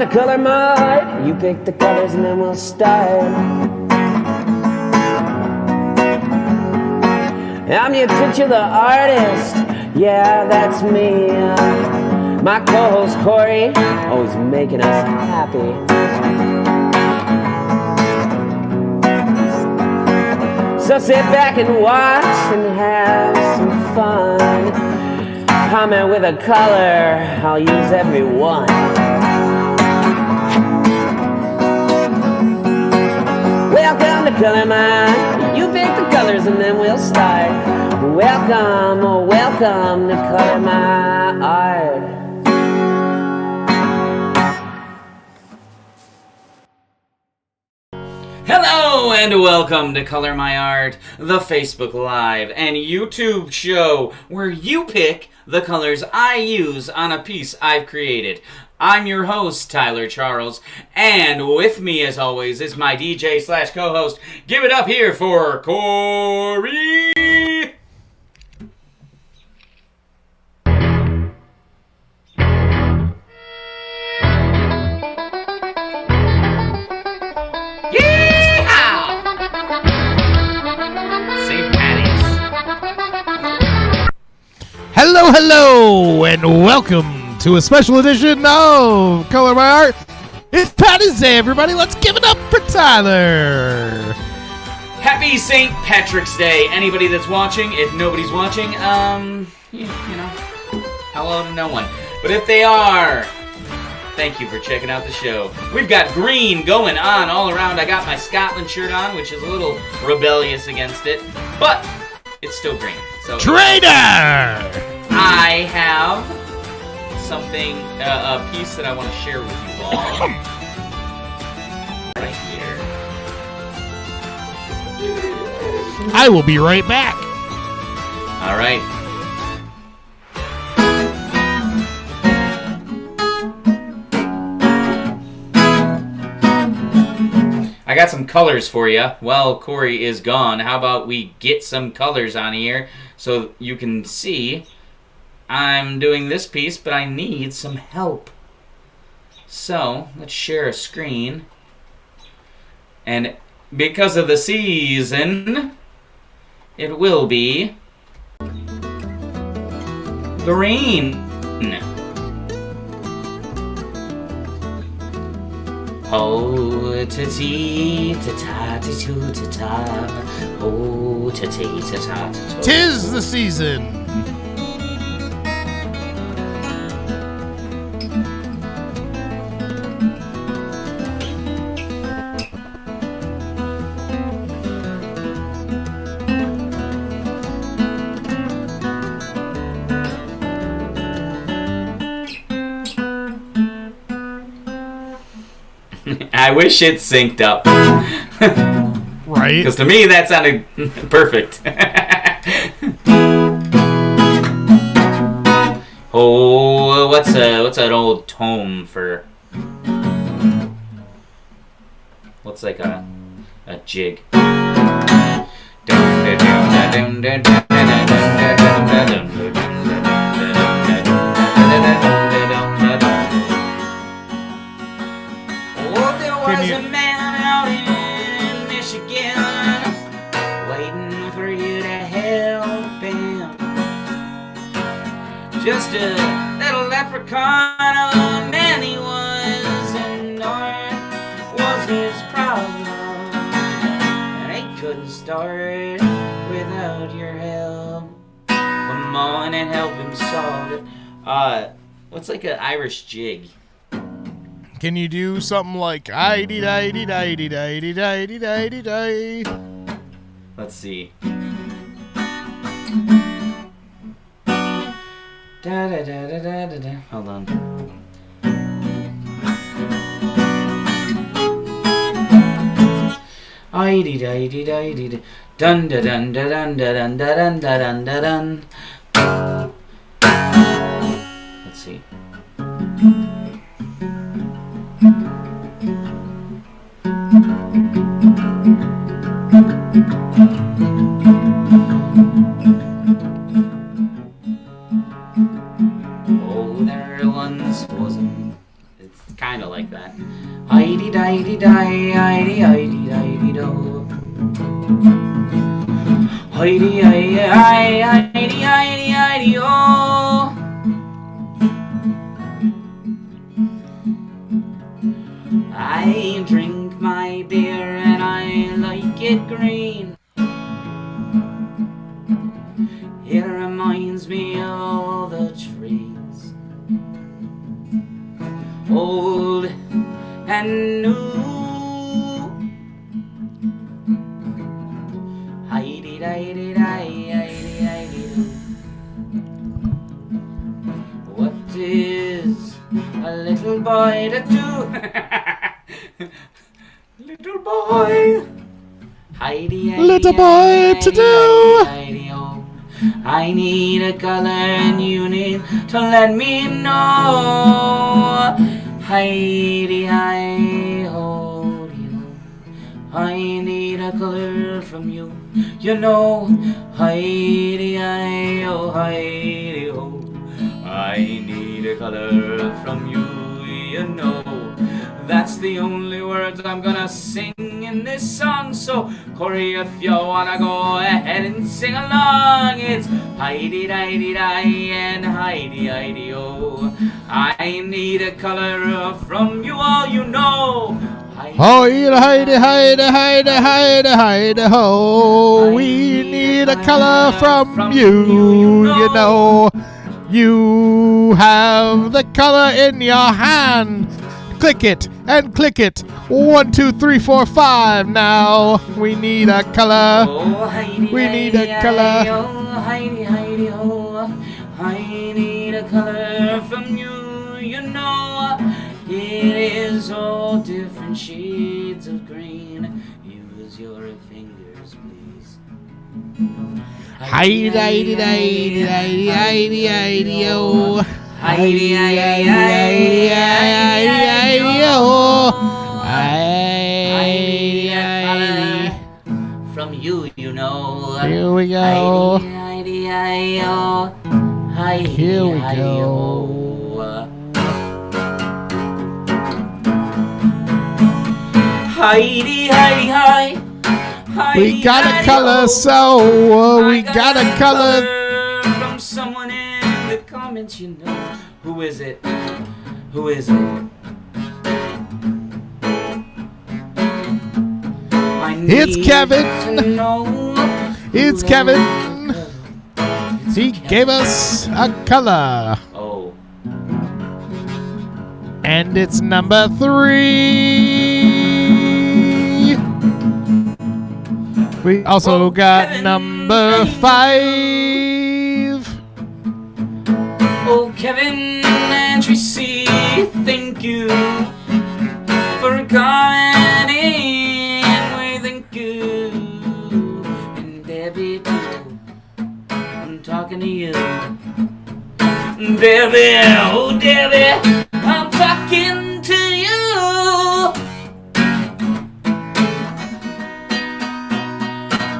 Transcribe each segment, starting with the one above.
to color mine. You pick the colors and then we'll start. I'm your titular artist. Yeah, that's me. My co-host Corey, always making us happy. So sit back and watch and have some fun. Comment with a color, I'll use every one. Welcome to Color Mine. You pick the colors and then we'll start. Welcome, oh welcome to Color My Art. Hello and welcome to Color My Art, the Facebook Live and YouTube show where you pick the colors I use on a piece I've created. I'm your host, Tyler Charles, and with me as always is my DJ / co-host. Give it up here for Corey! Hello, and welcome to a special edition of Color My Art. It's Patty's Day, everybody. Let's give it up for Tyler. Happy St. Patrick's Day, anybody that's watching. If nobody's watching, you know, hello to no one. But if they are, thank you for checking out the show. We've got green going on all around. I got my Scotland shirt on, which is a little rebellious against it, but it's still green. So Trader! I have something, a piece that I want to share with you all. Right here. I will be right back. All right. I got some colors for you. Well, Corey is gone. How about we get some colors on here so you can see I'm doing this piece, but I need some help. So, let's share a screen. And because of the season, it will be green. Oh, ta-tee, ta-ta-tee-ta-ta, oh, ta-tee, ta-ta-ta-ta. 'Tis the season. I wish it synced up. Right? Because to me that sounded perfect. Oh, what's an old tone for? What's like a jig? Was a man out in Michigan waiting for you to help him. Just a little leprechaun of a man he was, and North was his problem, and he couldn't start without your help. Come on and help him solve it. What's like an Irish jig? Can you do something like I-dee-die-dee-die-dee-die-dee-die-dee-die-dee-die? Let's see. Da da da da da da da. Hold on. I-dee-die-dee-die-dee-da. Dun da dun da dun da dun da dun da dun da dun. Let's see. Oh, there once was a... It's kind of like that. Heidi, di, di, heidi, heidi, heidi, do. Heidi, heidi, heidi, heidi, heidi, oh. I drink my beer and I like it green. It reminds me of all the trees, old and new. Heidi, heidi, heidi, heidi, heidi. What is a little boy to do? Little boy. Heidi, heidi, Little boy heidi, to do. Heidi, heidi, oh. I need a color and you need to let me know. Heidi, hi, ho, I need a color from you, you know. Heidi, hi, oh, Heidi, ho. I need a color from you, you know. That's the only words I'm gonna sing in this song. So, Corey, if you wanna go ahead and sing along, it's Heidi, Heidi, Heidi, and Heidi, Heidi, oh. I need a color from you, all you know. Heidi, Heidi, Heidi, Heidi, Heidi, Heidi, ho. We need a color from you, you know. You have the color in your hand. Click it and click it. 1, 2, 3, 4, 5. Now we need a color. Oh, Heidi, We need a Heidi, color. Oh, Heidi, Heidi, oh. I need a color from you, you know. It is all different shades of green. Use your fingers, please. Heidi, Heidi, Heidi, Heidi, Heidi, Heidi, oh. Heidi, Heidi, Heidi, Heidi, Heidi, oh. Heidi, Heidi, Heidi. From you, you know. Here we go. Heidi, Heidi, Heidi, oh. Heidi, Here we Heidi, go. oh. Heidi, Heidi, Heidi. We got a color, so we got a color. From someone in the comments, you know. Who is it? Who is it? It's Kevin. It's It's Kevin. He gave us a color. Oh. And it's number 3. We also got Kevin. number 5. Oh, Kevin and Tracy, thank you for commenting. We thank you. And Debbie, too. I'm talking to you. Debbie, oh, Debbie, I'm talking to you.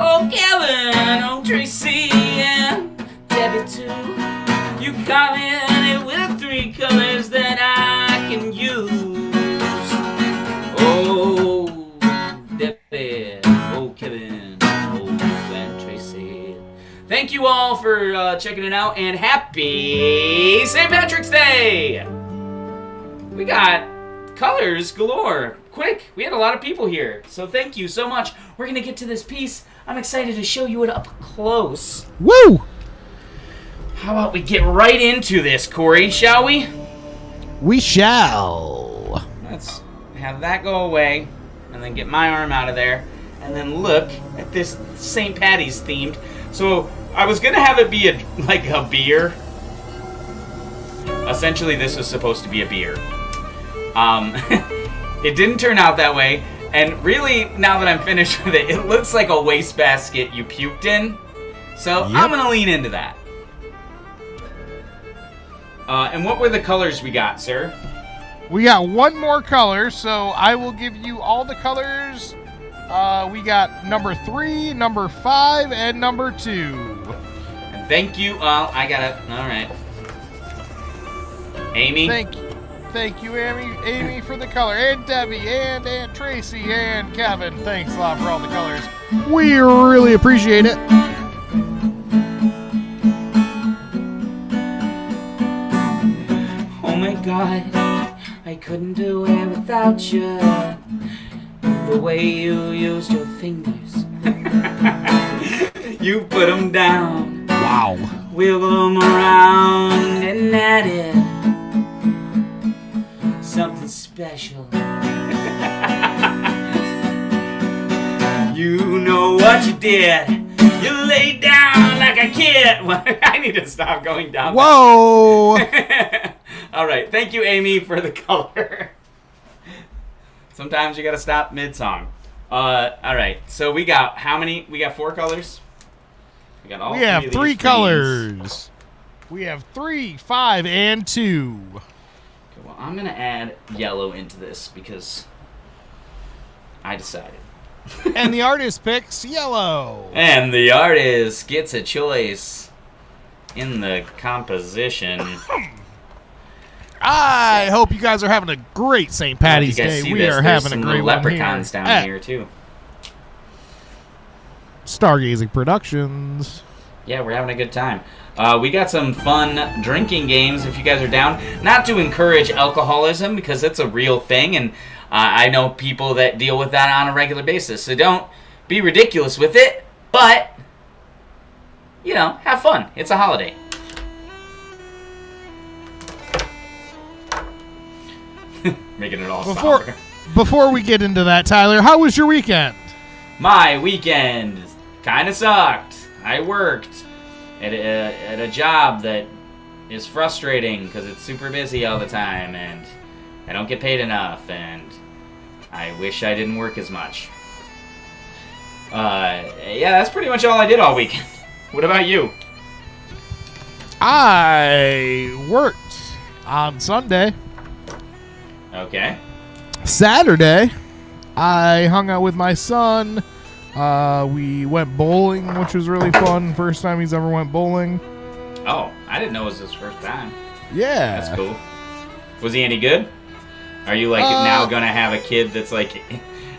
Oh, Kevin, oh, Tracy, and Debbie, too. You commented with 3 colors that I can use. Oh, Debbie, oh, Kevin, oh, and Tracy. Thank you all for checking it out, and happy St. Patrick's Day! We got colors galore. Quick, we had a lot of people here, so thank you so much. We're going to get to this piece. I'm excited to show you it up close. Woo! How about we get right into this, Corey, shall we? We shall. Let's have that go away, and then get my arm out of there, and then look at this St. Patty's themed. So I was gonna have it be like a beer. Essentially, this was supposed to be a beer. It didn't turn out that way, and really, now that I'm finished with it, it looks like a wastebasket you puked in. So Yep. I'm gonna lean into that. And what were the colors we got, sir? We got one more color, so I will give you all the colors. We got number 3, number 5, and number 2. And thank you. I got it. All right. Amy. Thank you. Thank you, Amy, for the color. And Debbie, and Aunt Tracy, and Kevin. Thanks a lot for all the colors. We really appreciate it. Oh my God, I couldn't do it without you. The way you used your fingers. You put them down. Wow. Wiggle them around and at it. Something special. You know what you did. You laid down like a kid. I need to stop going down. Whoa. All right. Thank you, Amy, for the color. Sometimes you got to stop mid-song. All right. So we got how many? We got 4 colors. We got all. We have 3 greens. colors. We have 3, 5, and 2. Okay, well, I'm gonna add yellow into this because I decided. And the artist picks yellow. And the artist gets a choice in the composition. I hope you guys are having a great St. Patty's you guys Day. see We this. are There's having some a great one here. leprechauns down here too. Stargazing Productions. Yeah, we're having a good time. We got some fun drinking games if you guys are down. Not to encourage alcoholism because it's a real thing, and I know people that deal with that on a regular basis. So don't be ridiculous with it, but, you know, have fun. It's a holiday. Making it all somber. Before we get into that, Tyler, how was your weekend? My weekend kind of sucked. I worked at a job that is frustrating because it's super busy all the time, and I don't get paid enough, and I wish I didn't work as much. Yeah, that's pretty much all I did all weekend. What about you? I worked on Sunday. Okay. Saturday, I hung out with my son. We went bowling, which was really fun. First time he's ever went bowling. Oh, I didn't know it was his first time. Yeah. That's cool. Was he any good? Are you, like, now going to have a kid that's, like,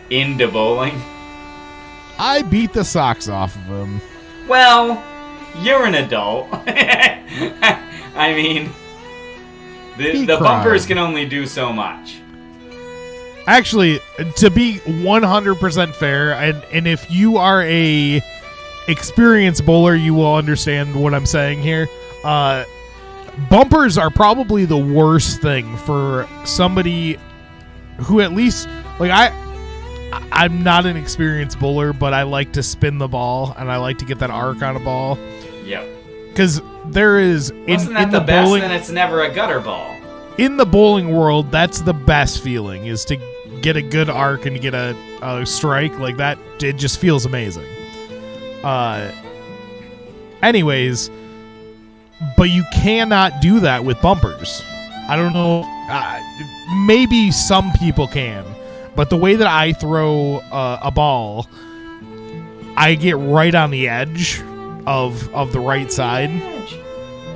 into bowling? I beat the socks off of him. Well, you're an adult. I mean, the bumpers can only do so much. Actually, to be 100% fair, and if you are a experienced bowler, you will understand what I'm saying here. Bumpers are probably the worst thing for somebody who at least, like, I'm not an experienced bowler, but I like to spin the ball, and I like to get that arc on a ball. Yep. Because there is... Wasn't that the best? Bowling, then it's never a gutter ball. In the bowling world, that's the best feeling, is to get a good arc and get a strike like that. It just feels amazing. Anyways, but you cannot do that with bumpers. I don't know. Maybe some people can, but the way that I throw a ball, I get right on the edge of the right side.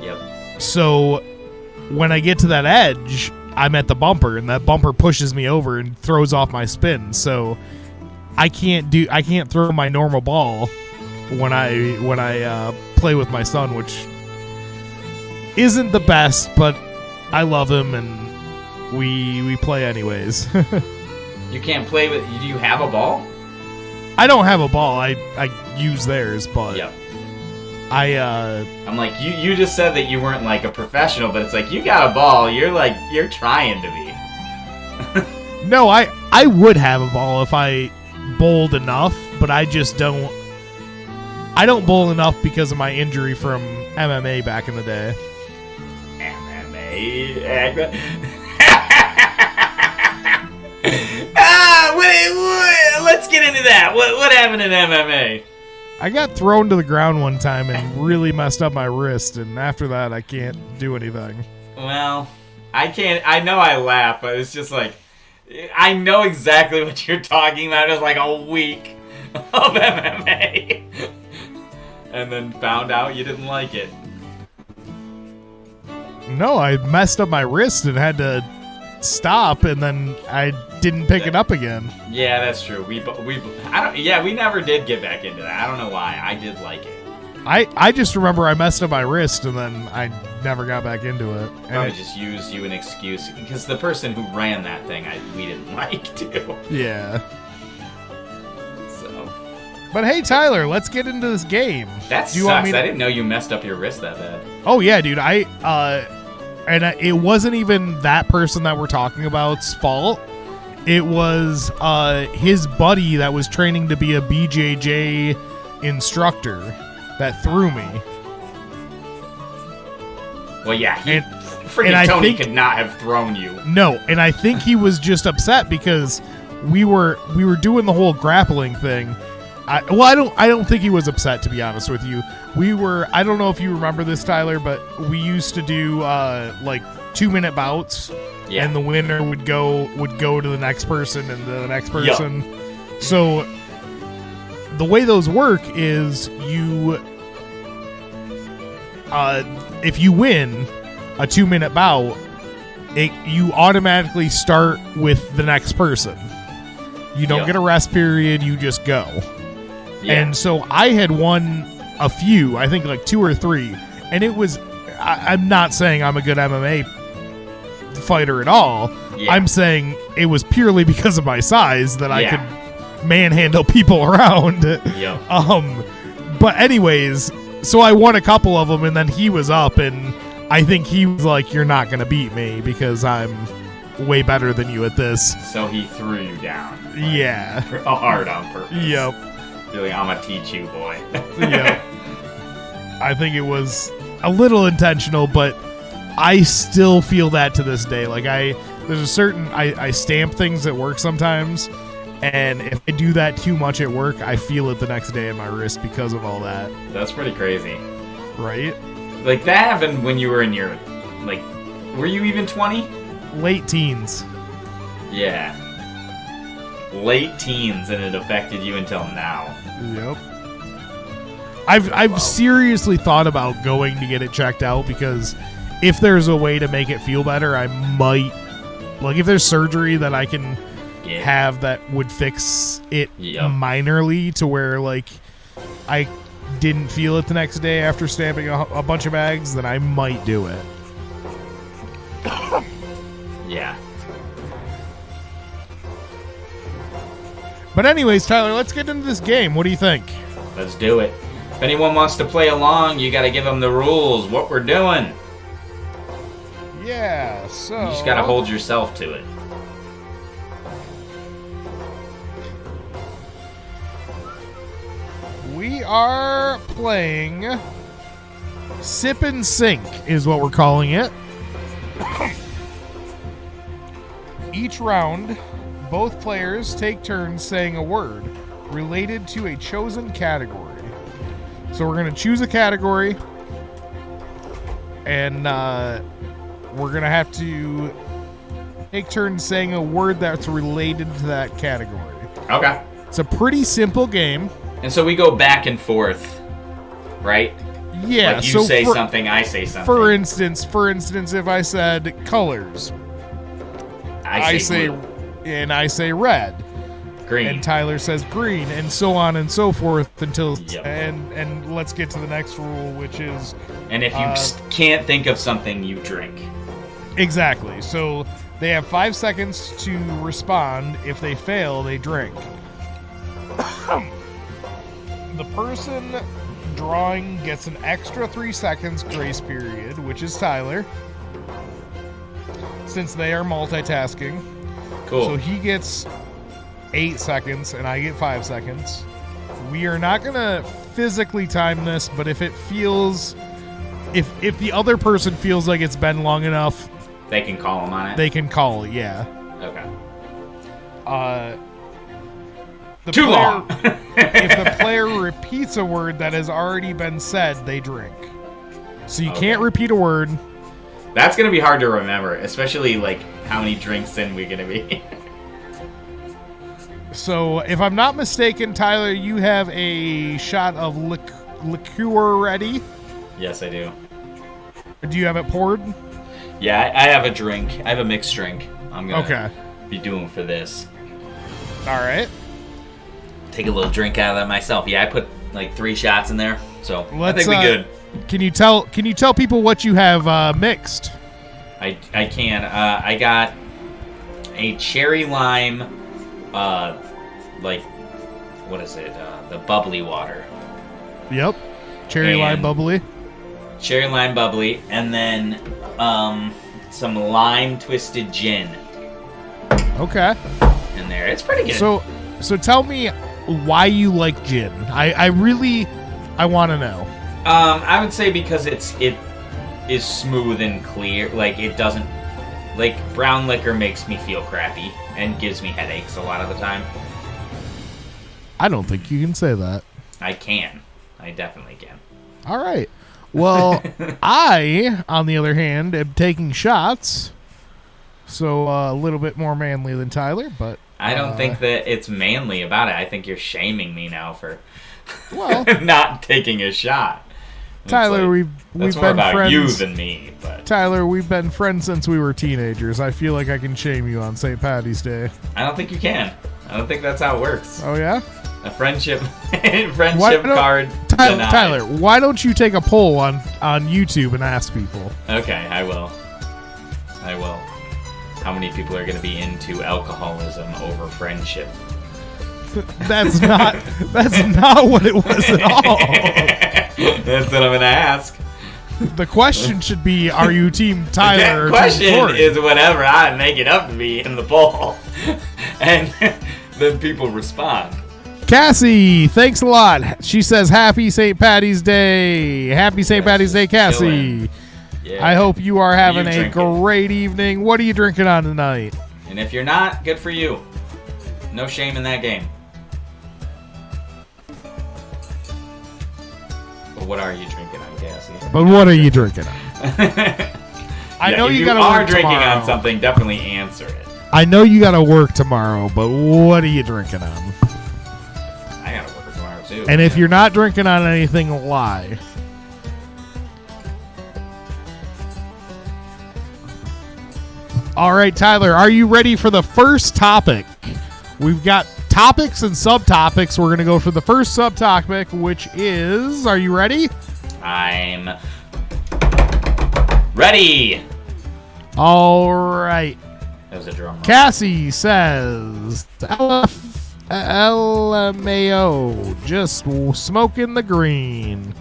Yep. So when I get to that edge, I'm at the bumper, and that bumper pushes me over and throws off my spin. So I can't throw my normal ball when I play with my son, which isn't the best, but I love him, and we play anyways. You can't play with... Do you have a ball? I don't have a ball. I use theirs, but yep. I'm like, you just said that you weren't, like, a professional, but it's like, you got a ball. You're trying to be. No, I would have a ball if I bowled enough, but I just don't. I don't bowl enough because of my injury from MMA back in the day. MMA? Let's get into that. What happened in MMA? I got thrown to the ground one time and really messed up my wrist, and after that, I can't do anything. Well, I can't. I know I laugh, but it's just like, I know exactly what you're talking about. It was like a week of MMA. And then found out you didn't like it. No, I messed up my wrist and had to stop, and then I didn't pick it up again. Yeah, that's true. We never did get back into that. I don't know why. I did like it. I just remember I messed up my wrist, and then I never got back into it. And I just used you an excuse because the person who ran that thing, we didn't like too. Yeah. So. But hey, Tyler, let's get into this game. That sucks. I didn't know you messed up your wrist that bad. Oh yeah, dude. It wasn't even that person that we're talking about's fault. It was his buddy that was training to be a BJJ instructor that threw me. Well, yeah, Tony could not have thrown you. No, and I think he was just upset because we were doing the whole grappling thing. I don't think he was upset, to be honest with you. I don't know if you remember this, Tyler, but we used to do like 2-minute bouts, and the winner would go to the next person and the next person. Yep. So the way those work is if you win a 2-minute bout, you automatically start with the next person. You don't get a rest period, you just go. Yeah. And so I had won a few, I think like 2 or 3, and it was, I'm not saying I'm a good MMA fighter at all. Yeah. I'm saying it was purely because of my size that I could manhandle people around. Yeah. But anyways, so I won a couple of them, and then he was up, and I think he was like, "You're not going to beat me because I'm way better than you at this." So he threw you down. Yeah. Hard on purpose. Yep. Really, I'm going to teach you, boy. Yep. I think it was a little intentional, but I still feel that to this day. Like there's a certain, I stamp things at work sometimes, and if I do that too much at work, I feel it the next day in my wrist because of all that. That's pretty crazy. Right? Like, that happened when you were in your, like, were you even 20? Late teens. Yeah. Late teens, and it affected you until now. Yep. I've seriously thought about going to get it checked out, because if there's a way to make it feel better, I might, like, if there's surgery that I can have that would fix it minorly to where, like, I didn't feel it the next day after stamping a bunch of bags, then I might do it. Yeah. But anyways, Tyler, let's get into this game. What do you think? Let's do it. If anyone wants to play along, you got to give them the rules, what we're doing. Yeah, so... You just got to hold yourself to it. We are playing Sip and Sink is what we're calling it. Each round, both players take turns saying a word related to a chosen category. So we're going to choose a category, and we're going to have to take turns saying a word that's related to that category. Okay. It's a pretty simple game. And so we go back and forth, right? Yeah. Like you say something, I say something. For instance, if I said colors, I say blue. And I say red. Green. And Tyler says green, and so on and so forth until and let's get to the next rule, which is. And if you can't think of something, you drink. Exactly. So they have 5 seconds to respond. If they fail, they drink. The person drawing gets an extra 3 seconds grace period, which is Tyler, since they are multitasking. Cool. So he gets 8 seconds, and I get 5 seconds. We are not going to physically time this, but if it feels... If the other person feels like it's been long enough... They can call them on it? They can call it, yeah. Okay. Too long! If the player repeats a word that has already been said, they drink. So you can't repeat a word. That's going to be hard to remember, especially, like, how many drinks in we're going to be. So, if I'm not mistaken, Tyler, you have a shot of liqueur ready? Yes, I do. Do you have it poured? Yeah, I have a drink. I have a mixed drink I'm gonna be doing for this. All right. Take a little drink out of that myself. Yeah, I put like 3 shots in there, so I think we good. Can you tell people what you have mixed? I can. I got a cherry lime, like, what is it? The bubbly water. Yep. Cherry lime bubbly. Cherry lime bubbly, and then some lime twisted gin. Okay. In there, it's pretty good. So tell me why you like gin. I want to know. I would say because it is smooth and clear. Like, it doesn't, like, brown liquor makes me feel crappy and gives me headaches a lot of the time. I don't think you can say that. I can. I definitely can. All right. Well, I, on the other hand, am taking shots, so a little bit more manly than Tyler, but... I don't think that it's manly about it. I think you're shaming me now for not taking a shot. Tyler, like, we've more been about friends. You than me, but Tyler, we've been friends since we were teenagers. I feel like I can shame you on St. Patty's Day. I don't think you can. I don't think that's how it works. Oh yeah? A friendship card. Tyler, why don't you take a poll on YouTube and ask people? Okay, I will. How many people are going to be into alcoholism over friendship? That's not what it was at all. That's what I'm going to ask. The question should be, are you Team Tyler or question Team Corey? is whatever I make it up to be in the poll. And then people respond. Cassie, thanks a lot. She says, Happy St. Patty's Day. Happy St. Patty's Day, Cassie. Yeah. I hope you are having a great evening. What are you drinking on tonight? And if you're not, good for you. No shame in that game. But what are you drinking on, Cassie? But what are you drinking on? I know if you gotta are work drinking tomorrow. on something, definitely answer it. I know you got to work tomorrow, but what are you drinking on? I gotta work tomorrow too. And if you're not drinking on anything, lie. All right, Tyler, are you ready for the first topic? We've got topics and subtopics. We're going to go for the first subtopic, which is, are you ready? I'm ready. All right. That was a drum roll. Cassie says, LMAO, just smoking the green.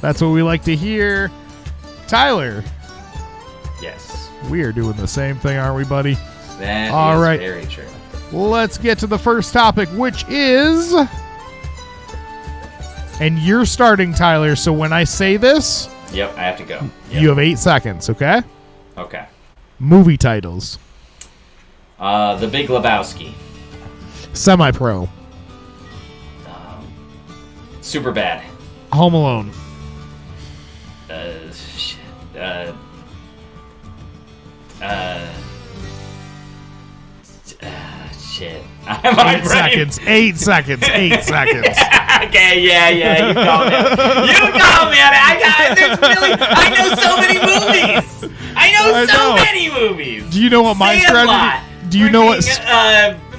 That's what we like to hear. Tyler. Yes. We are doing the same thing, aren't we, buddy? That All is right. very true. Let's get to the first topic, which is... And you're starting, Tyler, so when I say this... Yep, I have to go. Yep. You have 8 seconds, okay? Okay. Movie titles. The Big Lebowski. Semi-Pro. Super Bad. Home Alone. Shit. 8 seconds. 8 seconds. 8 seconds. Okay, yeah, you called me. I know so many movies. I know many movies. Do you know what my strategy? Do you know what?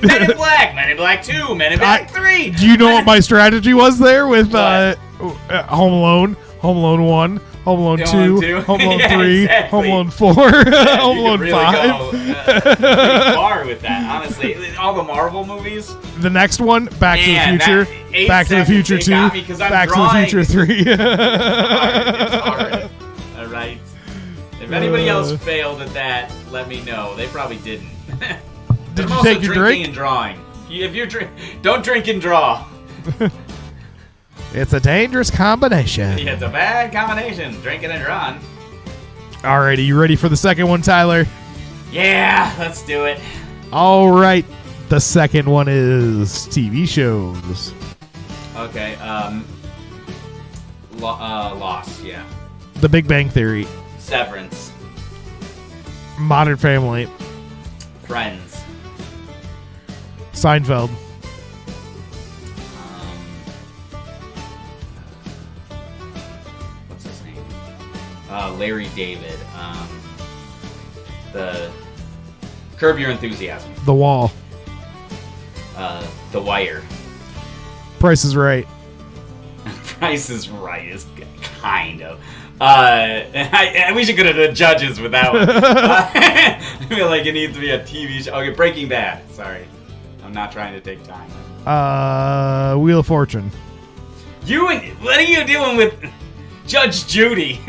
Men in Black, Men in Black 2, Men in Black 3. Do you know what my strategy was there with Home Alone, Home Alone 1, Home Alone 2, Home Alone 3, exactly. Home Alone 4, Home Alone 5? Pretty far with that, honestly. All the Marvel movies. The next one, Back to the Future, Back to the Future 2, Back to the Future 3. It's hard. All right. If anybody else failed at that, let me know. They probably didn't. Did you take your drink? And drawing. If you're don't drink and draw. It's a dangerous combination. Yeah, it's a bad combination. Drinking and drawing. Alrighty, you ready for the second one, Tyler? Yeah, let's do it. All right. The second one is TV shows. Okay. Lost. Yeah. The Big Bang Theory. Severance. Modern Family. Friends. Seinfeld. What's his name? Larry David. The Curb Your Enthusiasm. The Wall. The Wire. Price is Right. Price is Right is kind of. We should go to the judges with that one. I feel like it needs to be a TV show. Okay, Breaking Bad. Sorry. I'm not trying to take time. Wheel of Fortune. What are you doing with Judge Judy?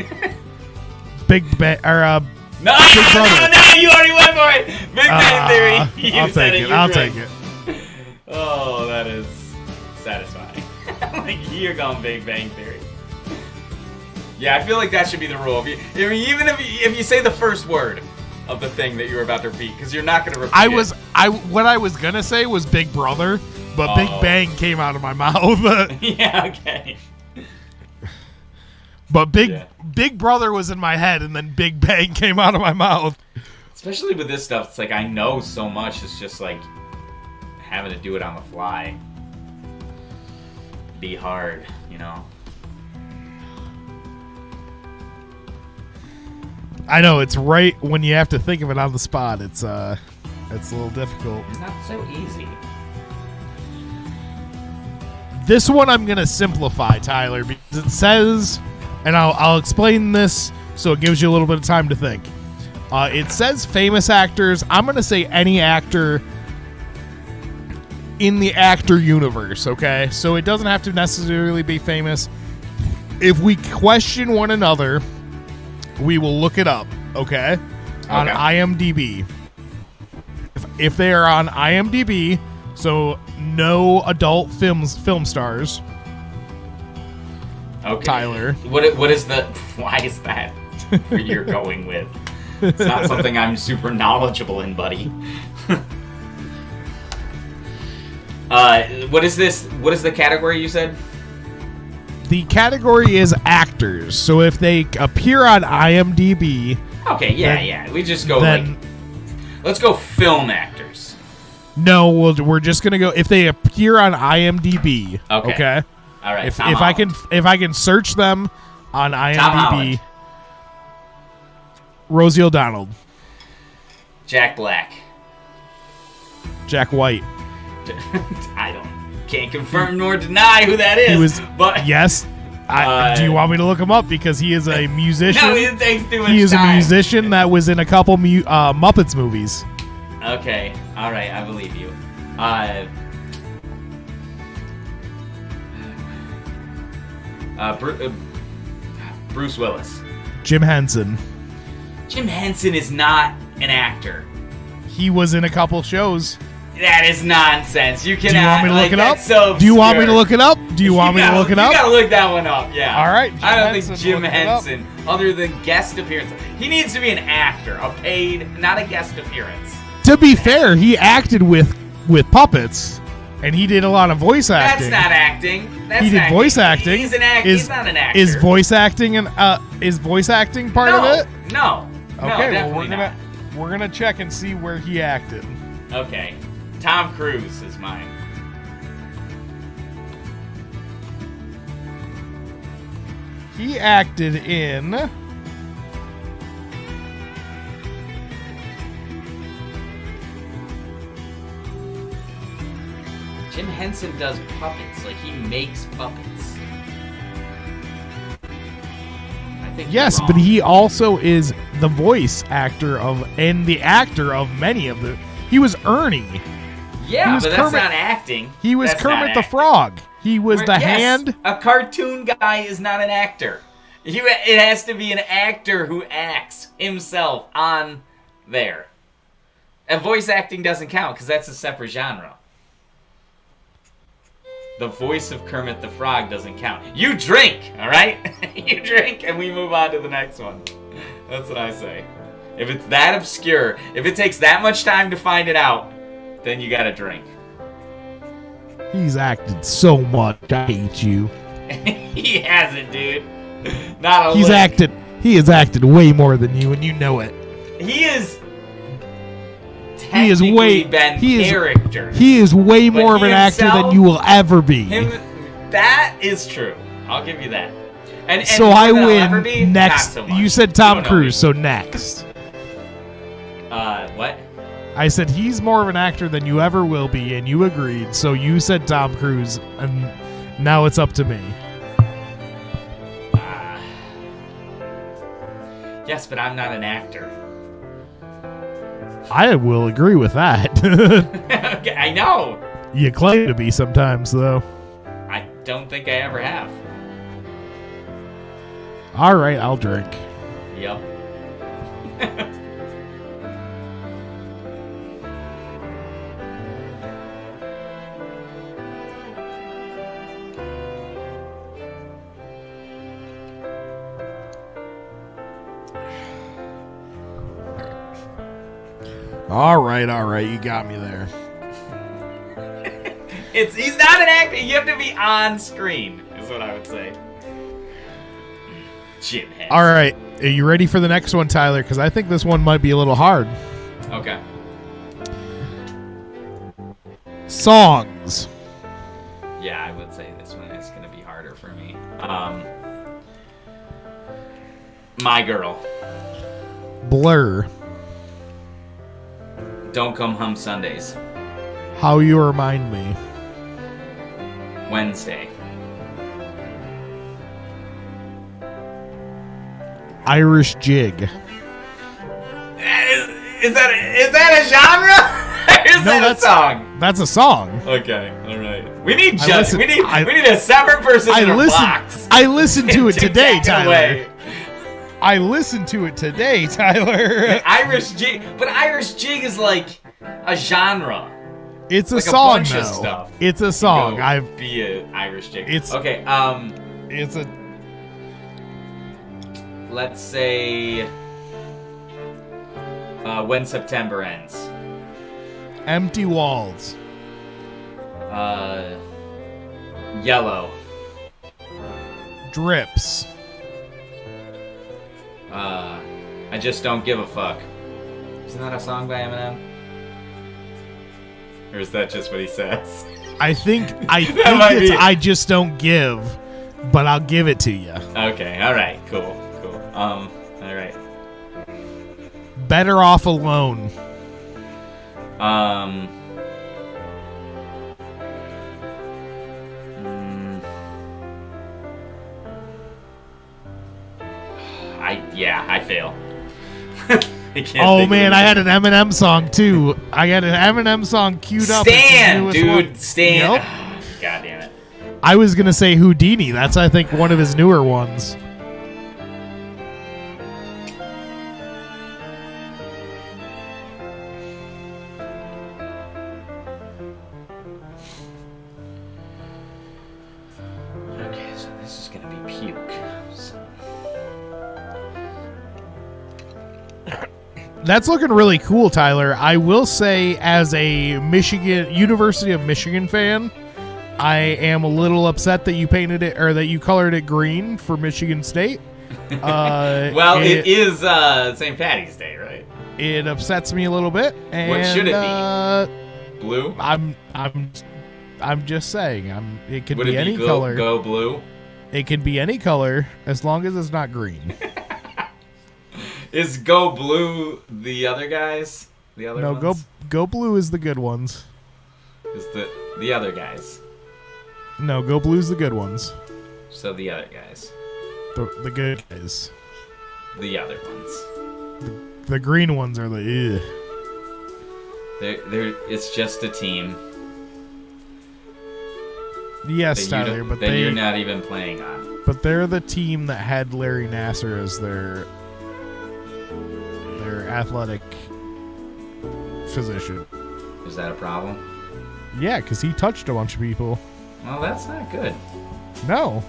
Big Bang, or No, Big Brother. no, you already went for it. Big Bang Theory. I'll take it. I'll take it. Oh, that is satisfying. Like, you're going Big Bang Theory. Yeah, I feel like that should be the rule. If you say the first word of the thing that you were about to repeat, because you're not going to repeat it. What I was gonna say was Big Brother, but Big Bang came out of my mouth. Yeah, okay. But Big Brother was in my head, and then Big Bang came out of my mouth. Especially with this stuff, it's like I know so much. It's just like having to do it on the fly. Be hard, you know. I know, it's right when you have to think of it on the spot. It's a little difficult. It's not so easy. This one I'm gonna simplify, Tyler, because it says, and I'll explain this so it gives you a little bit of time to think. It says famous actors. I'm gonna say any actor in the actor universe. Okay, so it doesn't have to necessarily be famous. If we question one another, we will look it up, okay? On IMDb. If they are on IMDb, so no adult film stars. Okay. Tyler. Why is that where you're going with? It's not something I'm super knowledgeable in, buddy. What is this? What is the category you said? The category is actors. So if they appear on IMDb... Okay, yeah. We just go let's go film actors. No, we're just going to go... If they appear on IMDb. Okay? All right, If I can search them on IMDb... Rosie O'Donnell. Jack Black. Jack White. Can't confirm nor deny who that is. Yes. Do you want me to look him up? Because he is a musician. No, it takes too much He is time. a musician that was in a couple Muppets movies. Okay. All right. I believe you. Bruce Willis. Jim Henson. Jim Henson is not an actor. He was in a couple shows. That is nonsense. You cannot. Do you want me to look it up? So Do you want me to look it up? Do you want me to look it up? You gotta look that one up. Yeah. All right. I don't think Jim Henson, other than guest appearance, he needs to be an actor, a paid, not a guest appearance. To be fair, he acted with puppets, and he did a lot of voice acting. That's not acting. He did voice acting. He's an actor. He's not an actor. Is voice acting part of it? No. Okay. No, Well, we're gonna check and see where he acted. Okay. Tom Cruise is mine. He acted in... Jim Henson does puppets. Like, he makes puppets. I think Yes, but he also is the voice actor and the actor of many of the... He was Ernie. Yeah, but that's not acting. He was Kermit the Frog. He was the hand. A cartoon guy is not an actor. It has to be an actor who acts himself on there. And voice acting doesn't count because that's a separate genre. The voice of Kermit the Frog doesn't count. You drink, all right? You drink, and we move on to the next one. That's what I say. If it's that obscure, if it takes that much time to find it out, then you gotta drink. He's acted so much. I hate you. He hasn't, dude. Not a He has acted way more than you, and you know it. He is. He is way character. He is way more of an actor than you will ever be. That is true. I'll give you that. And so I win be, next. So you said Tom Cruise, so next. What? I said he's more of an actor than you ever will be, and you agreed. So you said Tom Cruise, and now it's up to me. Yes, but I'm not an actor. I will agree with that. Okay, I know. You claim to be sometimes, though. I don't think I ever have. All right, I'll drink. Yep. All right, you got me there. He's not an actor. You have to be on screen, is what I would say. Shithead. All right, are you ready for the next one, Tyler? Because I think this one might be a little hard. Okay. Songs. Yeah, I would say this one is going to be harder for me. My Girl. Blur. Don't Come Home Sundays. How You Remind Me. Wednesday. Irish Jig. Is that a genre? Or is that a song? That's a song. Okay, all right. We need we need a separate person in a box. I listened to it today, Tyler. Away. I listened to it today, Tyler. Irish Jig, but Irish Jig is like a genre. It's a like song, a bunch though. Of stuff. It's a song. Be an Irish Jig. It's okay. It's a. Let's say When September Ends. Empty Walls. Yellow. Drips. I Just Don't Give a Fuck. Isn't that a song by Eminem? Or is that just what he says? I think it's I Just Don't Give, but I'll give it to you. Okay, alright, cool. Alright. Better Off Alone. I fail. Oh man, I had an Eminem song too. I got an Eminem song queued up. Stan, dude, Stan. Yep. God damn it. I was gonna say Houdini. That's I think one of his newer ones. Okay, so this is gonna be puke. That's looking really cool, Tyler. I will say, as a University of Michigan fan, I am a little upset that you painted it or that you colored it green for Michigan State. Well, it is St. Patty's Day, right? It upsets me a little bit. And, what should it be? Blue? I'm just saying. It could Would be it any go, color. Go blue. It can be any color as long as it's not green. Is Go Blue the other guys? The other no, ones? Go Blue is the good ones. Is the other guys? No, Go Blue's the good ones. So the other guys. The good guys. The other ones. The green ones are the. They're. It's just a team. Yes, Tyler, but you're not even playing on. But they're the team that had Larry Nasser as their athletic physician. Is that a problem? Yeah, because he touched a bunch of people. Well, that's not good. No.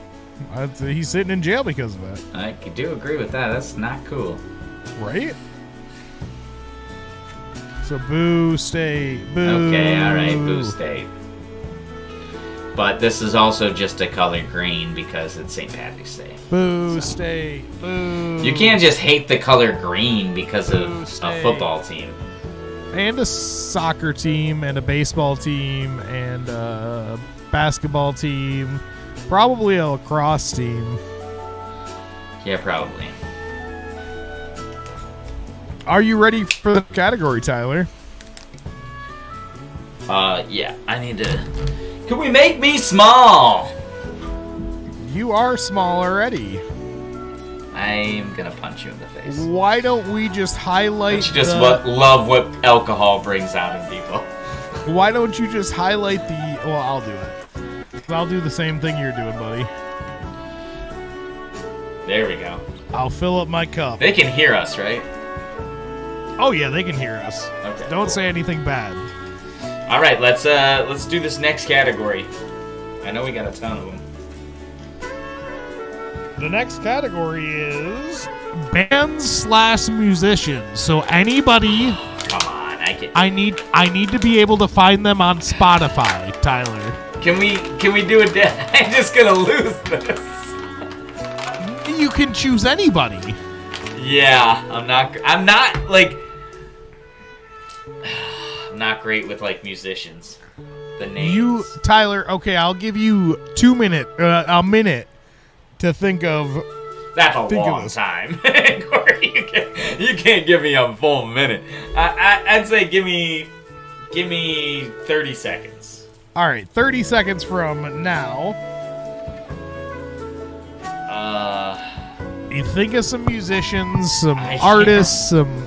He's sitting in jail because of that. I do agree with that. That's not cool. Right? So, Boo State. Boo. Okay, alright, Boo State. But this is also just a color green because it's St. Patrick's Day. Boo State. Boo. You can't just hate the color green because Boo of State. a football team. And a soccer team, and a baseball team, and a basketball team. Probably a lacrosse team. Yeah, probably. Are you ready for the category, Tyler? Yeah, I need to... Can we make me small? You are small already. I'm gonna punch you in the face. Why don't we just highlight Don't you just love what alcohol brings out in people? Why don't you just highlight the... Well, I'll do it. I'll do the same thing you're doing, buddy. There we go. I'll fill up my cup. They can hear us, right? Oh, yeah, they can hear us. Okay. Don't say anything bad. All right, let's do this next category. I know we got a ton of them. The next category is bands/musicians. So anybody... Come on, I need to be able to find them on Spotify, Tyler. Can we do a I'm just gonna lose this. You can choose anybody. Yeah, I'm not great with like musicians. The names. Tyler, okay, I'll give you a minute to think of. That's a long time. Corey, you can't give me a full minute. I'd say give me 30 seconds. All right, 30 seconds from now. You think of some musicians, some artists, some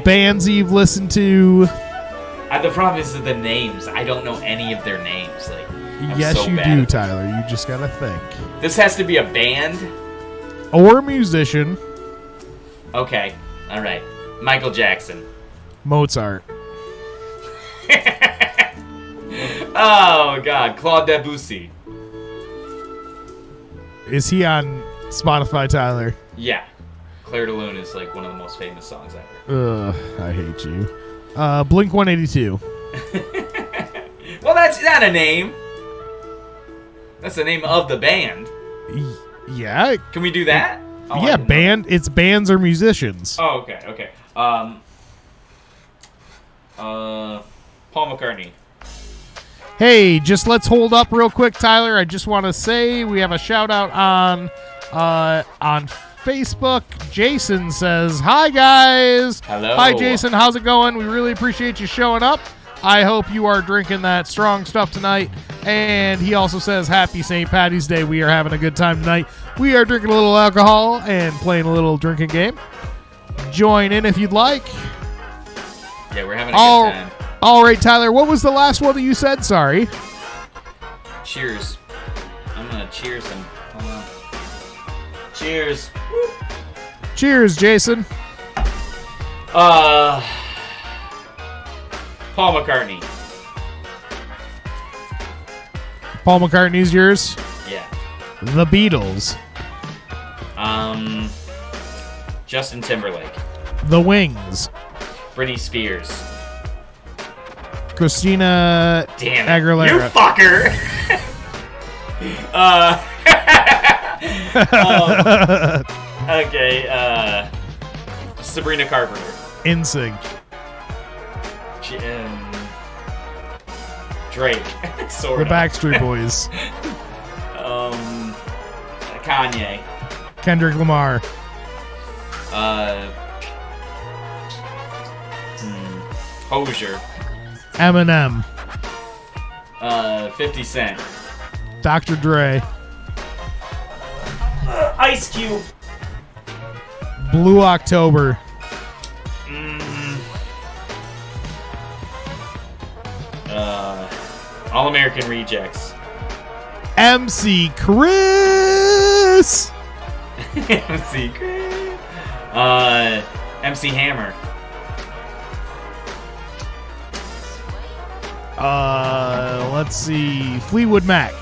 bands you've listened to. The problem is the names. I don't know any of their names. Like, yes, you do, Tyler. You just gotta think. This has to be a band or a musician. Okay, all right. Michael Jackson. Mozart. Oh God, Claude Debussy. Is he on Spotify, Tyler? Yeah. Claire de Lune is like one of the most famous songs ever. I hate you. Blink 182. Well, that's not a name. That's the name of the band. Yeah. Can we do that? Yeah, band. It's bands or musicians. Oh, okay. Paul McCartney. Hey, just let's hold up real quick, Tyler. I just want to say we have a shout out on Facebook. Jason says, "Hi guys." Hello. Hi Jason, how's it going? We really appreciate you showing up. I hope you are drinking that strong stuff tonight. And he also says, "Happy St. Patty's Day. We are having a good time tonight. We are drinking a little alcohol and playing a little drinking game. Join in if you'd like." Yeah, we're having a good time. All right, Tyler, what was the last one that you said? Sorry. Cheers. I'm going to cheers him. Hold on. Cheers. Cheers, Jason. Paul McCartney. Paul McCartney's yours? Yeah. The Beatles. Justin Timberlake. The Wings. Britney Spears. Christina Damn it. Aguilera. You fucker! Okay, Sabrina Carpenter. NSYNC. Drake. Sort of. The Backstreet Boys. Kanye. Kendrick Lamar. Hozier. Eminem. 50 Cent. Dr. Dre. Ice Cube. Blue October. All American Rejects. MC Chris. MC Chris. MC Hammer. Let's see. Fleetwood Mac.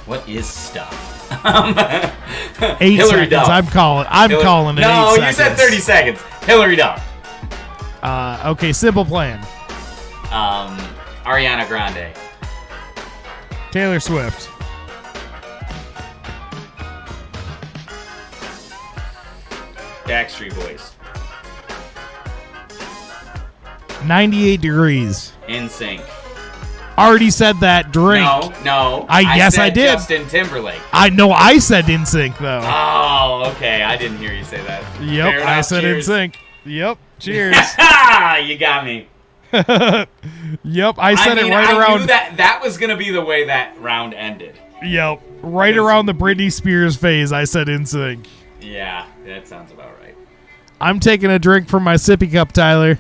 What is stuff? 8 Hillary seconds. Duff. I'm calling it. No, 8 seconds. you said 30 seconds. Hillary Duff. Okay, Simple Plan. Ariana Grande. Taylor Swift. Backstreet Boys. 98 degrees. In sync. Already said that. Drink. No. Yes, I did. Justin Timberlake. I said in sync though. Oh, okay. I didn't hear you say that. Yep, Fair enough. I said Cheers. in sync. Yep. Cheers. You got me. Yep, I said it right around. I knew that was gonna be the way that round ended. Yep, right around the Britney Spears phase. I said in sync. Yeah, that sounds about right. I'm taking a drink from my sippy cup, Tyler.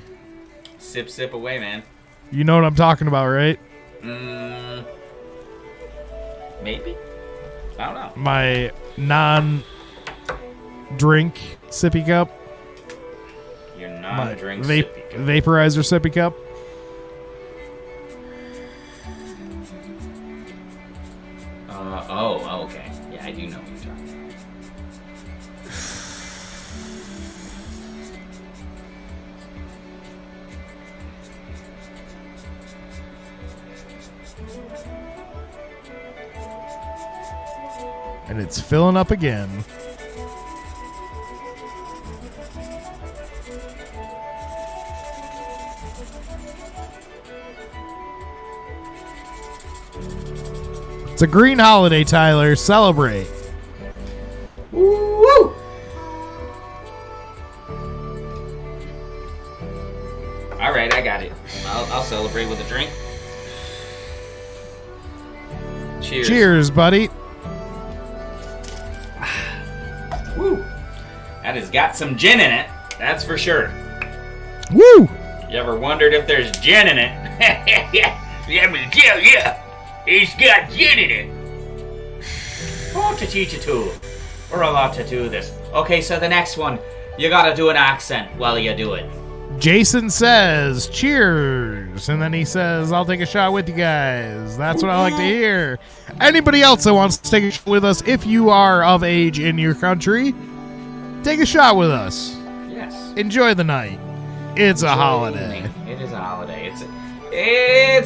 Sip away, man. You know what I'm talking about, right? Maybe. I don't know. My non-drink sippy cup. Your non-drink my sippy cup. vaporizer sippy cup. Okay. Yeah, I do know what you're talking about. And it's filling up again. It's a green holiday, Tyler. Celebrate. Woo! All right, I got it. I'll celebrate with a drink. Cheers. Cheers, buddy. Woo! That has got some gin in it. That's for sure. Woo! You ever wondered if there's gin in it? Yeah. He's got gin in it. I want to teach you two. We're allowed to do this. Okay, so the next one, you gotta do an accent while you do it. Jason says, cheers. And then he says, I'll take a shot with you guys. That's what I like to hear. Anybody else that wants to take a shot with us, if you are of age in your country, take a shot with us. Yes. Enjoy the night. It's a holiday. It is a holiday. It's.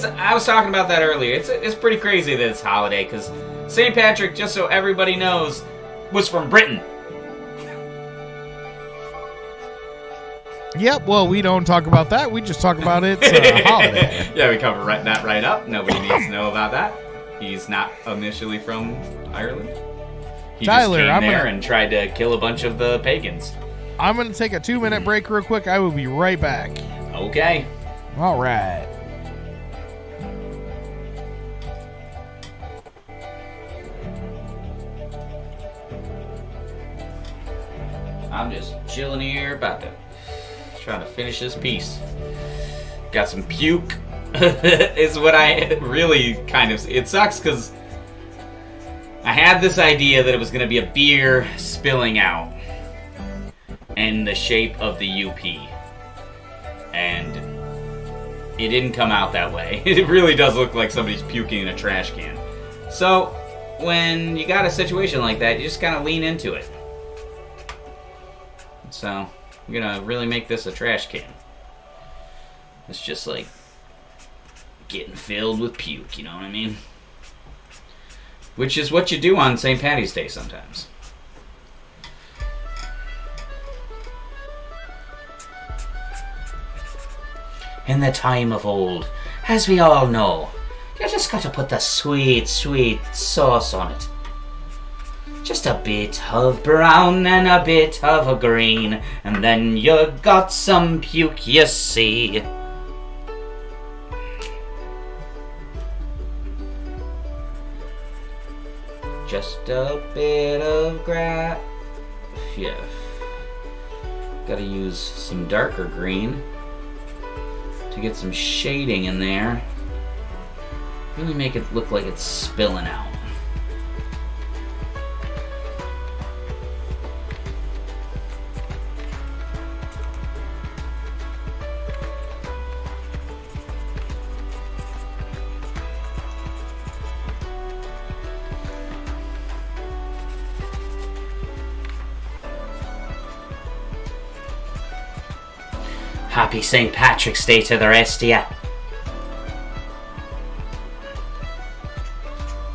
I was talking about that earlier. It's pretty crazy that it's a holiday because St. Patrick, just so everybody knows, was from Britain. Yep, well, we don't talk about that. We just talk about it's a holiday. Yeah, we cover that right up. Nobody needs to know about that. He's not initially from Ireland. He Tyler, just came I'm there gonna- and tried to kill a bunch of the pagans. I'm going to take a 2-minute break real quick. I will be right back. Okay. All right. I'm just chilling here, about to trying to finish this piece. Got some puke. Is what I really kind of. It sucks because I had this idea that it was going to be a beer spilling out in the shape of the UP, and it didn't come out that way. It really does look like somebody's puking in a trash can. So when you got a situation like that, you just kind of lean into it. So I'm gonna really make this a trash can. It's just like getting filled with puke, you know what I mean? Which is what you do on St. Patty's Day sometimes. In the time of old, as we all know, you just gotta put the sweet, sweet sauce on it. Just a bit of brown and a bit of a green, and then you got some puke, you see. Just a bit of yeah. Gotta use some darker green to get some shading in there. Really make it look like it's spilling out. Happy St. Patrick's Day to the rest of ya.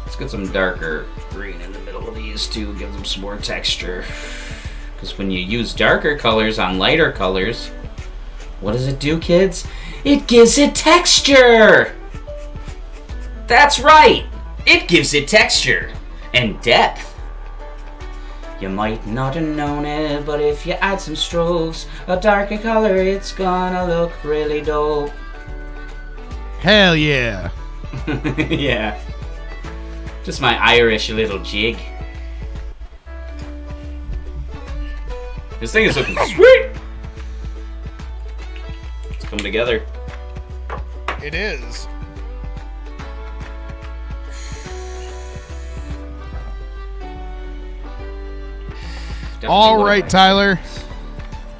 Let's get some darker green in the middle of these too, give them some more texture. Because when you use darker colors on lighter colors, what does it do, kids? It gives it texture! That's right! It gives it texture and depth. You might not have known it, but if you add some strokes, a darker color, it's gonna look really dope. Hell yeah. Yeah. Just my Irish little jig. This thing is looking sweet! It's coming together. It is. All right, Tyler.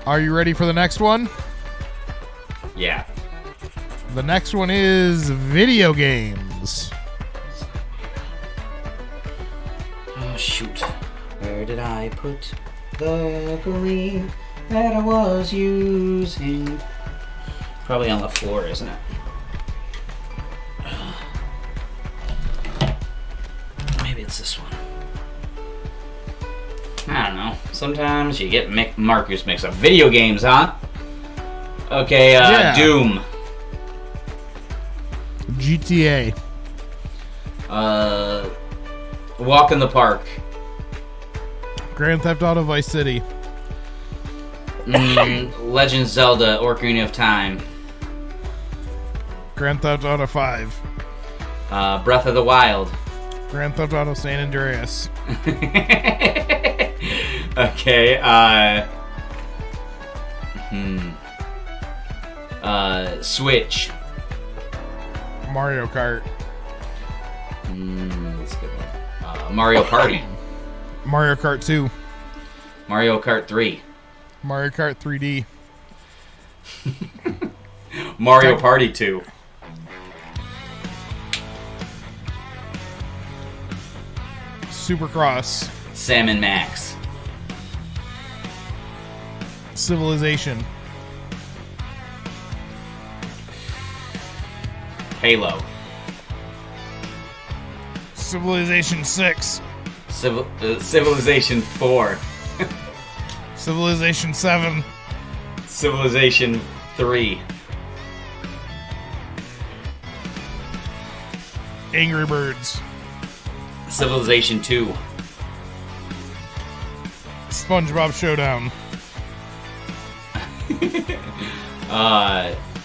Are you ready for the next one? Yeah. The next one is video games. Oh, shoot. Where did I put the green that I was using? Probably on the floor, isn't it? Maybe it's this one. I don't know. Sometimes you get markers mixed up. Video games, huh? Okay, yeah. Doom. GTA. Walk in the Park. Grand Theft Auto Vice City. Legend of Zelda, Ocarina of Time. Grand Theft Auto 5. Breath of the Wild. Grand Theft Auto San Andreas. Okay, Switch. Mario Kart. That's a good one. Mario Party. Mario Kart 2. Mario Kart 3. Mario Kart 3D. Mario Party 2. Supercross. Sam and Max. Civilization. Halo. Civilization 6. Civilization 4. Civilization 7. Civilization 3. Angry Birds. Civilization 2. SpongeBob Showdown.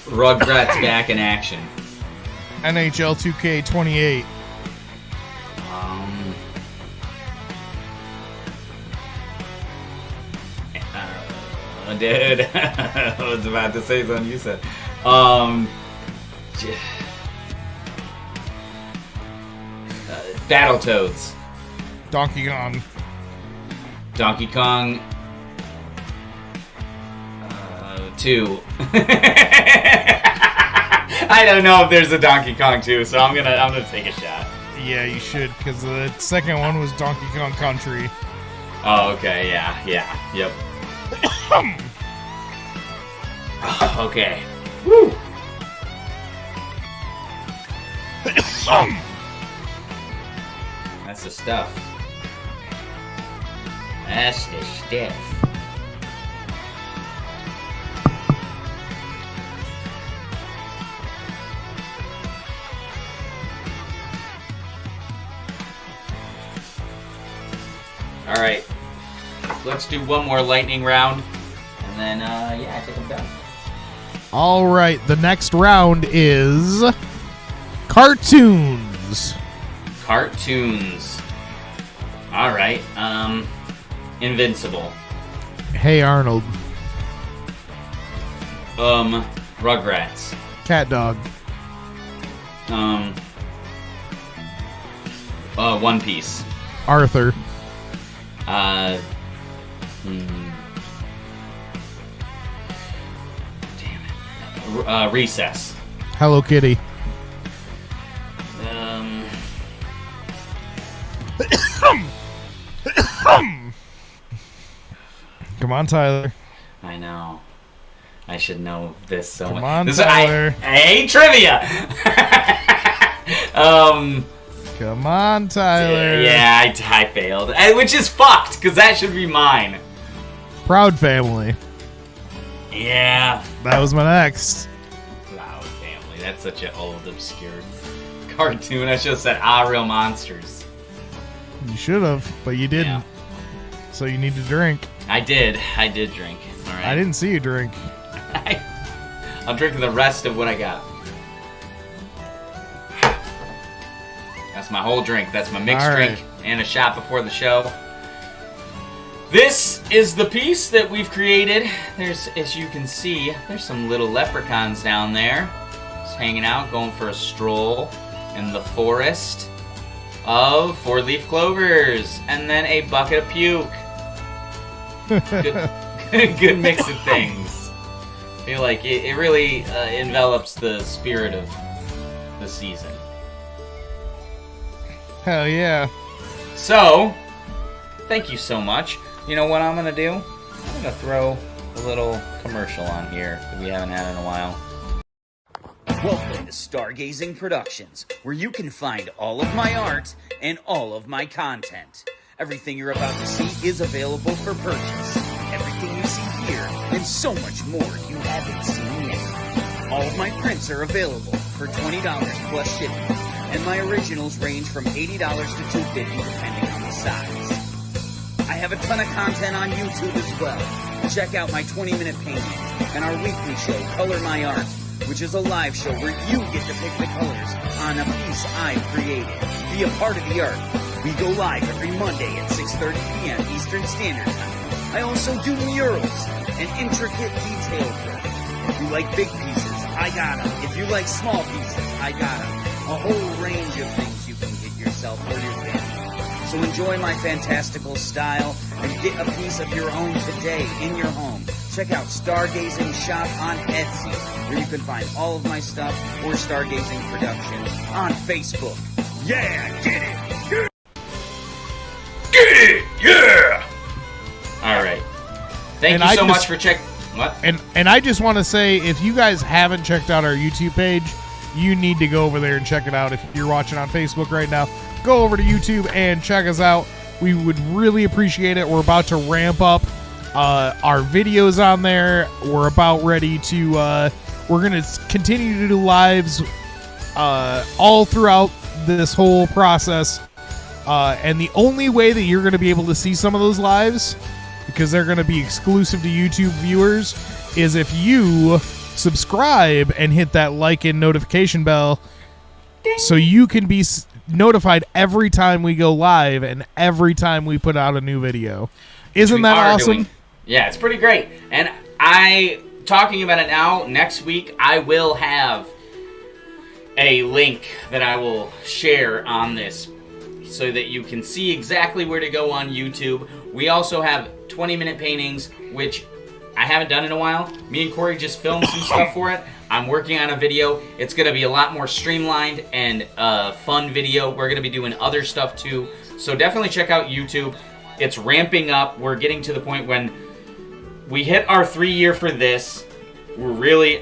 Rugrats Back in Action. NHL 2K28. Dude, I was about to say something you said. Battletoads. Donkey Kong. Donkey Kong 2. I don't know if there's a Donkey Kong 2, so I'm gonna take a shot. Yeah, you should, because the second one was Donkey Kong Country. Oh, okay, yeah, yep. Okay. Woo! That's the stuff. That's the stuff. All right. Let's do one more lightning round, and then yeah, I think I'm done. All right, the next round is cartoons. Cartoons. All right. Invincible. Hey Arnold. Rugrats. Cat Dog. One Piece. Arthur. Damn it. Recess. Hello Kitty. Come on, Tyler. I know. I should know this so much. Come on, Tyler. Hey, trivia! Come on, Tyler. Yeah, I failed. Which is fucked, because that should be mine. Proud Family. Yeah. That was my next. That's such an old, obscure cartoon. I should have said, Real Monsters. You should have, but you didn't. Yeah. So you need to drink. I did drink. All right. I didn't see you drink. I'm drinking the rest of what I got. That's my whole drink. That's my mixed drink and a shot before the show. This is the piece that we've created. There's, as you can see, there's some little leprechauns down there. Just hanging out, going for a stroll in the forest of 4-leaf clovers. And then a bucket of puke. Good mix of things. I feel like it really envelops the spirit of the season. Hell yeah. So, thank you so much. You know what I'm going to do? I'm going to throw a little commercial on here that we haven't had in a while. Welcome to Stargazing Productions, where you can find all of my art and all of my content. Everything you're about to see is available for purchase. Everything you see here and so much more you haven't seen yet. All of my prints are available for $20 plus shipping, and my originals range from $80 to $250 depending on the size. I have a ton of content on YouTube as well. Check out my 20-minute paintings and our weekly show, Color My Art, which is a live show where you get to pick the colors on a piece I've created. Be a part of the art. We go live every Monday at 6:30 p.m. Eastern Standard Time. I also do murals and intricate detail work. If you like big pieces, I got them. If you like small pieces, I got them. A whole range of things you can get yourself or your family. So enjoy my fantastical style and get a piece of your own today in your home. Check out Stargazing Shop on Etsy, where you can find all of my stuff, or Stargazing Productions on Facebook. Yeah, get it! Get it! Yeah! All right. Thank you so much for checking. What? And I just want to say, if you guys haven't checked out our YouTube page, you need to go over there and check it out. If you're watching on Facebook right now, go over to YouTube and check us out. We would really appreciate it. We're about to ramp up our videos on there. We're about ready to we're going to continue to do lives all throughout this whole process. And the only way that you're going to be able to see some of those lives, because they're going to be exclusive to YouTube viewers, is if you subscribe and hit that like and notification bell. Ding. So you can be notified every time we go live and every time we put out a new video. Isn't that awesome? Yeah, it's pretty great. And talking about it now, next week I will have a link that I will share on this so that you can see exactly where to go on YouTube. We also have 20-minute paintings, which I haven't done in a while. Me and Corey just filmed some stuff for it. I'm working on a video. It's going to be a lot more streamlined and fun video. We're going to be doing other stuff too. So definitely check out YouTube. It's ramping up. We're getting to the point when we hit our 3-year for this. We're really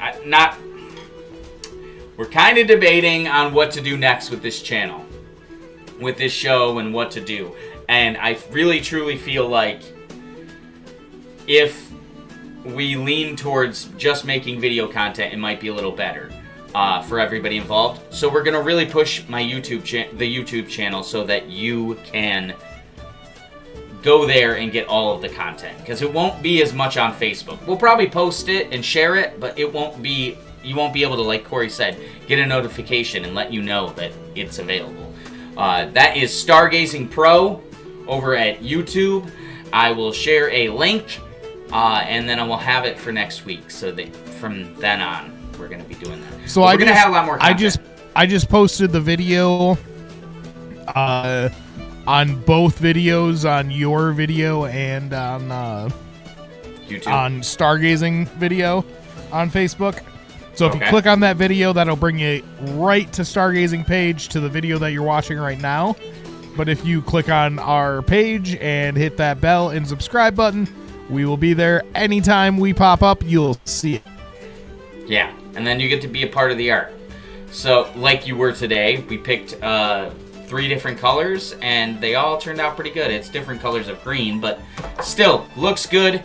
we're kind of debating on what to do next with this channel, with this show, and what to do. And I really truly feel like if we lean towards just making video content, it might be a little better for everybody involved. So we're going to really push my the YouTube channel so that you can go there and get all of the content, because it won't be as much on Facebook. We'll probably post it and share it, but it won't be, you won't be able to, like Corey said, get a notification and let you know that it's available. That is Stargazing Pro over at YouTube. I will share a link, and then I will have it for next week, so that from then on we're going to be doing that. So we're going to have a lot more content. I just posted the video on both videos, on your video and on YouTube, on Stargazing video on Facebook. So if you click on that video, that'll bring you right to Stargazing page, to the video that you're watching right now. But if you click on our page and hit that bell and subscribe button, we will be there anytime we pop up. You'll see it. Yeah, and then you get to be a part of the art. So like you were today, we picked 3 different colors, and they all turned out pretty good. It's different colors of green, but still looks good.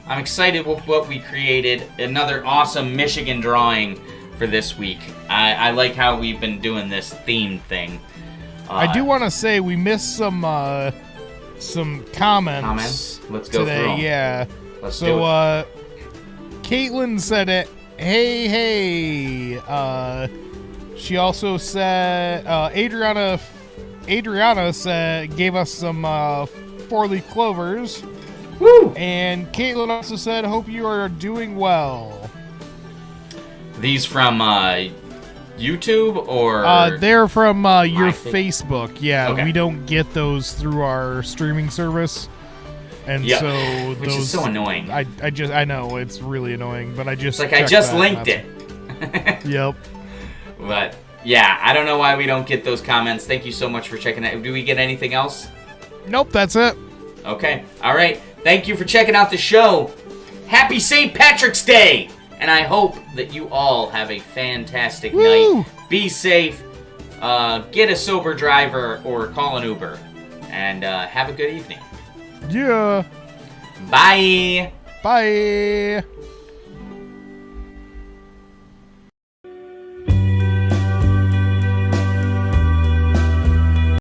I'm excited with what we created. Another awesome Michigan drawing for this week. I like how we've been doing this themed thing. I do want to say we missed some comments. Let's go today. through 'em. Yeah. Let's do it. Caitlin said it. Hey. She also said Adriana said gave us some 4-leaf clovers. Woo! And Caitlin also said, "Hope you are doing well." These from YouTube or they're from your Facebook? Facebook. Yeah, Okay. we don't get those through our streaming service, and Yep. so Which is so annoying. I know it's really annoying, but I just It's like I checked just that, linked and it. Yep. But yeah, I don't know why we don't get those comments. Thank you so much for checking out. Do we get anything else? Nope, that's it. Okay. All right. Thank you for checking out the show. Happy St. Patrick's Day! And I hope that you all have a fantastic Woo! night. Be safe. Get a sober driver or call an Uber. And have a good evening. Yeah. Bye! Bye.